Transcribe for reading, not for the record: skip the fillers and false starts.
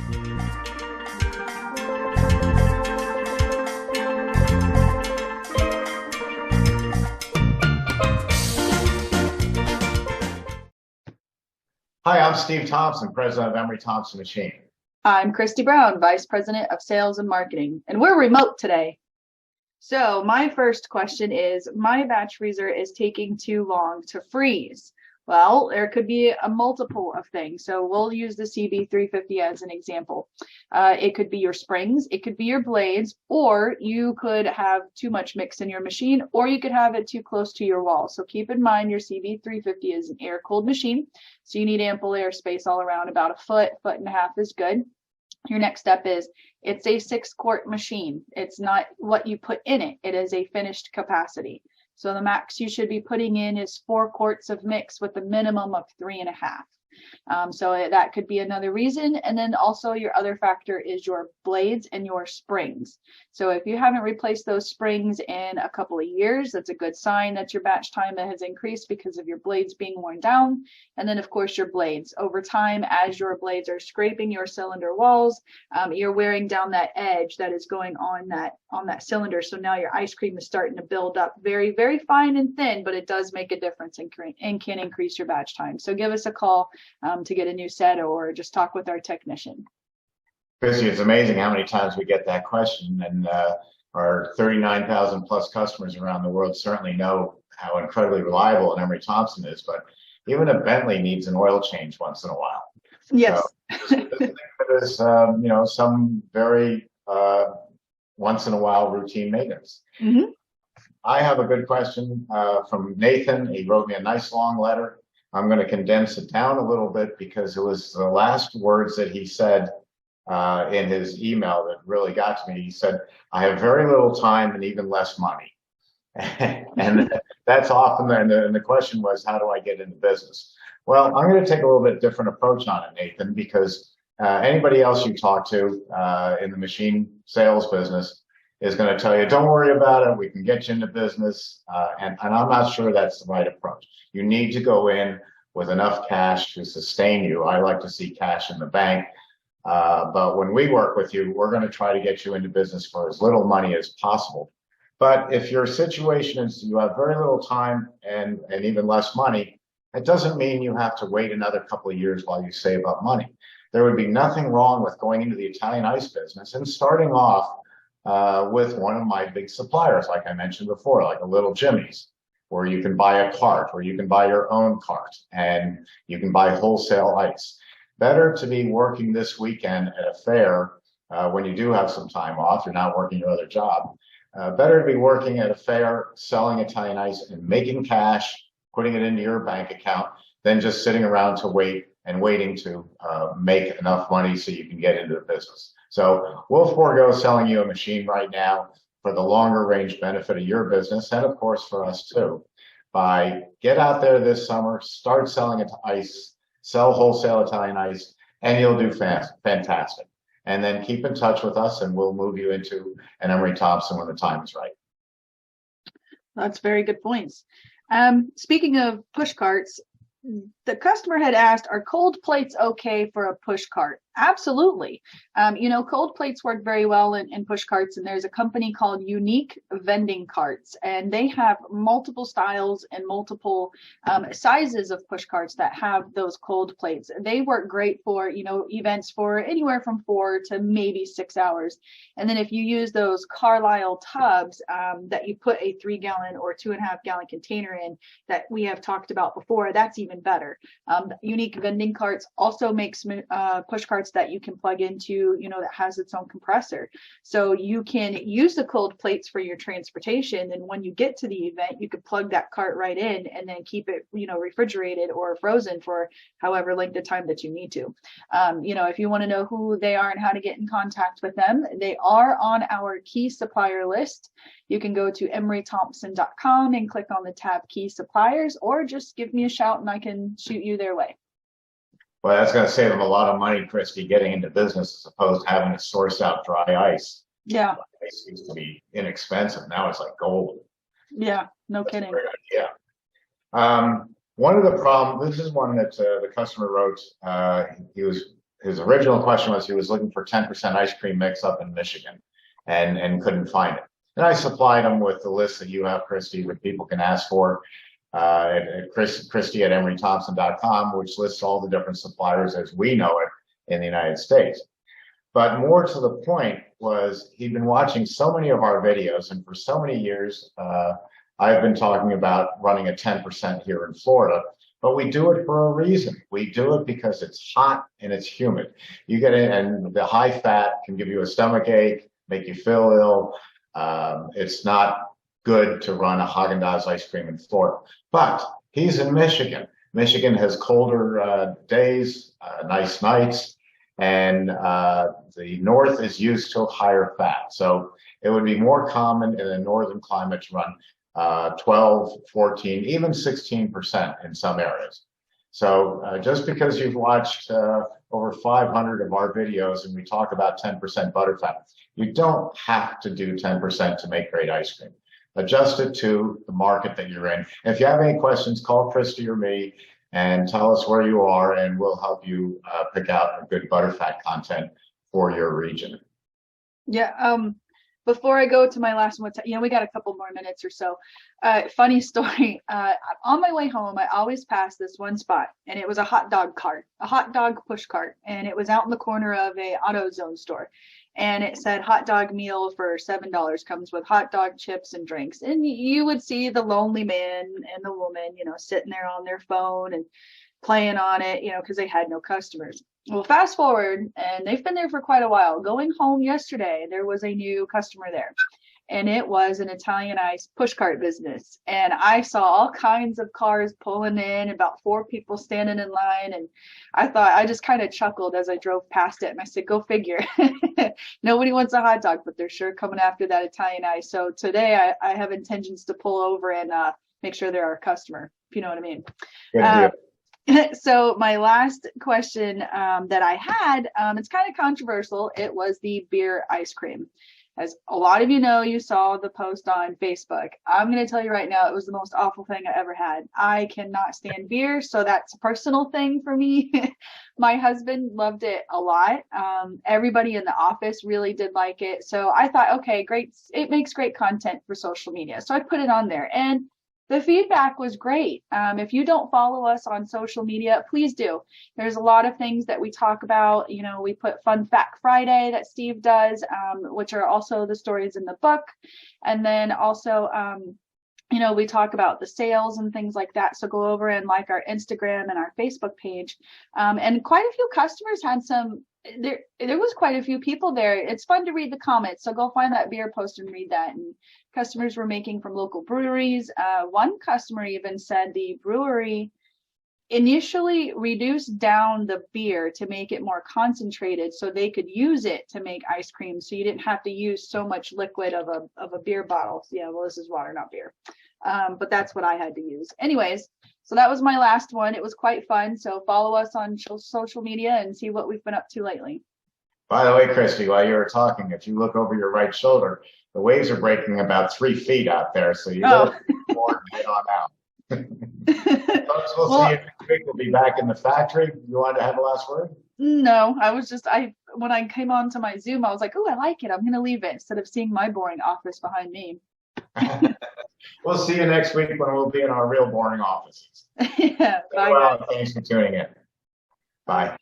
Hi, I'm Steve Thompson, president of Emery Thompson Machine. I'm Christy Brown, Vice President of Sales and Marketing, and we're remote today. So my first question is, my batch freezer is taking too long to freeze. Well, there could be a multiple of things. So we'll use the CB350 as an example. It could be your springs, it could be your blades, or you could have too much mix in your machine, or you could have it too close to your wall. So keep in mind your CB350 is an air-cooled machine, so you need ample air space all around. About a foot and a half is good. Your next step is, it's a 6-quart machine. It's not what you put in it. It is a finished capacity. So the max you should be putting in is 4 quarts of mix with a minimum of 3.5. So that could be another reason. And then also your other factor is your blades and your springs. So if you haven't replaced those springs in a couple of years, that's a good sign that your batch time has increased because of your blades being worn down. And then of course your blades. Over time, as your blades are scraping your cylinder walls, you're wearing down that edge that is going on that cylinder. So now your ice cream is starting to build up very, very fine and thin, but it does make a difference and can increase your batch time. So give us a call to get a new set, or just talk with our technician. Christy, it's amazing how many times we get that question, and our 39,000 plus customers around the world certainly know how incredibly reliable an Emery Thompson is, but even a Bentley needs an oil change once in a while. Yes. So there's some very once in a while routine maintenance. Mm-hmm. I have a good question from Nathan. He wrote me a nice long letter. I'm going to condense it down a little bit because it was the last words that he said in his email that really got to me. He said, "I have very little time and even less money." And that's often, and the question was, how do I get into business? Well, I'm going to take a little bit different approach on it, Nathan, because anybody else you talk to in the machine sales business is going to tell you, don't worry about it, we can get you into business. And I'm not sure that's the right approach. You need to go in with enough cash to sustain you. I like to see cash in the bank. But when we work with you, we're going to try to get you into business for as little money as possible. But if your situation is you have very little time and even less money, it doesn't mean you have to wait another couple of years while you save up money. There would be nothing wrong with going into the Italian ice business and starting off with one of my big suppliers, like I mentioned before, like a Little Jimmy's, where you can buy a cart, or you can buy your own cart, and you can buy wholesale ice. Better to be working this weekend at a fair when you do have some time off, you're not working your other job. Better to be working at a fair, selling Italian ice and making cash, putting it into your bank account, than just sitting around to waiting to make enough money so you can get into the business. So we'll forego selling you a machine right now for the longer range benefit of your business, and of course for us too. By get out there this summer, start selling it to ice, sell wholesale Italian ice, and you'll do fantastic. And then keep in touch with us, and we'll move you into an Emery Thompson when the time is right. That's very good points. Speaking of push carts, the customer had asked, are cold plates okay for a push cart? Absolutely. Cold plates work very well in push carts, and there's a company called Unique Vending Carts, and they have multiple styles and multiple sizes of push carts that have those cold plates. They work great for, events for anywhere from 4 to maybe 6 hours. And then if you use those Carlisle tubs that you put a 3-gallon or 2.5-gallon container in that we have talked about before, that's even better. Unique Vending Carts also makes push carts that you can plug into, that has its own compressor. So you can use the cold plates for your transportation. And when you get to the event, you could plug that cart right in and then keep it, refrigerated or frozen for however length of time that you need to. If you want to know who they are and how to get in contact with them, they are on our key supplier list. You can go to emerythompson.com and click on the tab Key Suppliers, or just give me a shout and I can shoot you their way. Well, that's going to save them a lot of money, Christy, getting into business as opposed to having to source out dry ice. Yeah. Ice used to be inexpensive. Now it's like gold. Yeah, no kidding. One of the problems, this is one that the customer wrote, he was his original question was he was looking for 10% ice cream mix up in Michigan and couldn't find it. And I supplied him with the list that you have, Christy, that people can ask for at Christi at emerythompson.com, which lists all the different suppliers as we know it in the United States. But more to the point was he'd been watching so many of our videos, and for so many years, I've been talking about running a 10% here in Florida. But we do it for a reason. We do it because it's hot and it's humid. You get in, and the high fat can give you a stomach ache, make you feel ill. It's not good to run a Haagen-Dazs ice cream in Florida. But he's in Michigan. Michigan has colder days, nice nights, and the north is used to higher fat. So it would be more common in a northern climate to run 12, 14, even 16% in some areas. So just because you've watched over 500 of our videos and we talk about 10% butterfat, you don't have to do 10% to make great ice cream. Adjust it to the market that you're in. If you have any questions, call Christy or me and tell us where you are, and we'll help you pick out a good butterfat content for your region. Yeah. Before I go to my last one, we got a couple more minutes or so. Funny story. On my way home, I always pass this one spot, and it was a hot dog cart, a hot dog push cart, and it was out in the corner of a AutoZone store. And it said hot dog meal for $7 comes with hot dog, chips, and drinks. And you would see the lonely man and the woman, sitting there on their phone and playing on it, because they had no customers. Well, fast forward, and they've been there for quite a while. Going home yesterday, there was a new customer there, and it was an Italianized pushcart business. And I saw all kinds of cars pulling in, about 4 people standing in line. And I just kind of chuckled as I drove past it. And I said, go figure. Nobody wants a hot dog, but they're sure coming after that Italianized. So today I have intentions to pull over and make sure they're our customer, if you know what I mean. So my last question that I had, it's kind of controversial. It was the beer ice cream. As a lot of you know, you saw the post on Facebook. I'm going to tell you right now, it was the most awful thing I ever had. I cannot stand beer, so that's a personal thing for me. My husband loved it a lot. Everybody in the office really did like it. So I thought, okay, great. It makes great content for social media. So I put it on there, and the feedback was great. If you don't follow us on social media, please do. There's a lot of things that we talk about. We put Fun Fact Friday that Steve does, which are also the stories in the book. And then also, we talk about the sales and things like that. So go over and like our Instagram and our Facebook page. And quite a few customers had there was quite a few people there. It's fun to read the comments. So go find that beer post and read that. And customers were making from local breweries. One customer even said the brewery initially reduced down the beer to make it more concentrated so they could use it to make ice cream. So you didn't have to use so much liquid of a beer bottle. So yeah, well, this is water, not beer. But that's what I had to use. Anyways, so that was my last one. It was quite fun. So follow us on social media and see what we've been up to lately. By the way, Christy, while you were talking, if you look over your right shoulder, the waves are breaking about 3 feet out there. So you better get more and get on out. Folks, we'll see you next week. We'll be back in the factory. You want to have a last word? No, when I came onto my Zoom, I was like, oh, I like it. I'm going to leave it instead of seeing my boring office behind me. We'll see you next week when we'll be in our real boring offices. Yeah. Bye. Well, thanks for tuning in. Bye.